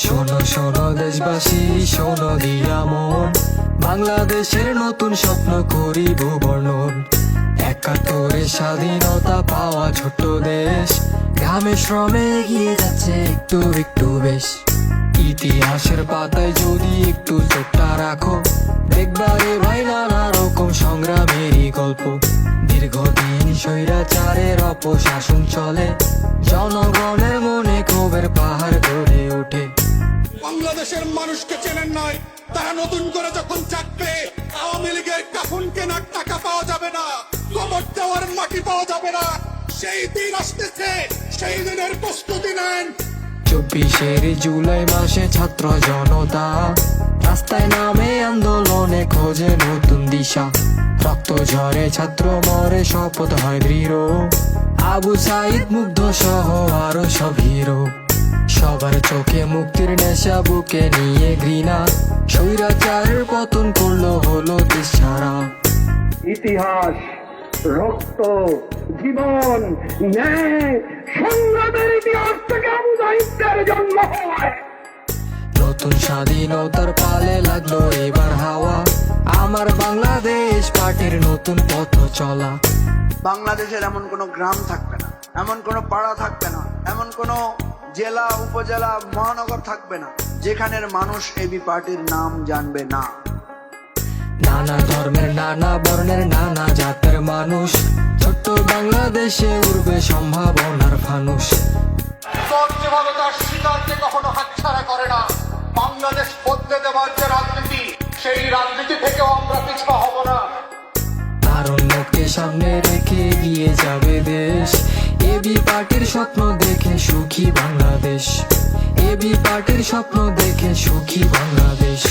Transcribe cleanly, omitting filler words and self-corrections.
শোনো শোনো দেশবাসী, শোনো দিয়া মন, বাংলাদেশের নতুন স্বপ্ন করিব বর্ণন। ৭১ স্বাধীনতা পাওয়া ছোট্ট দেশ, গ্রামে শ্রমে এগিয়ে যাচ্ছে একটু একটু বেশ। ইতিহাসের পাতায় যদি একটু চোখটা রাখো, দেখবারে ভাই নানা রকম সংগ্রামেরই গল্প। দীর্ঘদিন স্বৈরাচারের অপশাসন চলে, জনগণের মনে ক্ষোভের পাহাড় গড়ে ওঠে। বাংলাদেশের মানুষকে চেনেন নয়, তারা নতুন করে যখন চাকবে, আওয়ামী লীগের কাফন কেনার টাকা পাওয়া যাবে না, কবর দেওয়ার মাটি পাওয়া যাবে না। সেই দিন আসতেছে, সেই দিনের প্রস্তুতি নেন। ২৪ জুলাই মাসে ছাত্র জনতা রাস্তায় নামে, আন্দোলনে খোঁজে নতুন দিশা। রক্ত ঝরে, ছাত্র মরে, শপথ হয় দৃঢ়, আবু সাইদ মুগ্ধ সহ আরো সব হিরো। সবার চোখে মুক্তির নেশা, বুকে নিয়ে ঘৃণা, স্বৈরাচারের পতন করলো হলো দেশ ছাড়া। ইতিহাস, রক্ত, জীবন, ন্যায়, সংগ্রামের ইতিহাস থেকে আবু সাইদের জন্ম হয়। নতুন স্বাধীনতার পালে লাগলো এবার হাওয়া, আমার বাংলাদেশ পার্টির নতুন পথ চলা। বাংলাদেশের এমন কোনো গ্রাম থাকবে না, এমন কোনো পাড়া থাকবে না, এমন কোনো জেলা, উপজেলা, মহানগর থাকবে না যেখানের মানুষ এবি পার্টির নাম জানবে না। নানা ধর্মের, নানা বর্ণের, নানা জাতের মানুষ, ছোট্ট বাংলাদেশে উড়বে সম্ভাবনার ফানুষ। যেভাবে তার শিকারকে কখনো হাতছাড়া করে না, বাংলাদেশ বদলে দেওয়ার যে রাজনীতি, সেই রাজনীতি থেকেও আমরা পিছপা হব না। তারুণ্যকে সামনে রেখে এগিয়ে যাবে দেশ, এবি পার্টির স্বপ্ন দেখে সুখী বাংলাদেশ, এবি পার্টির স্বপ্ন দেখে সুখী বাংলাদেশ।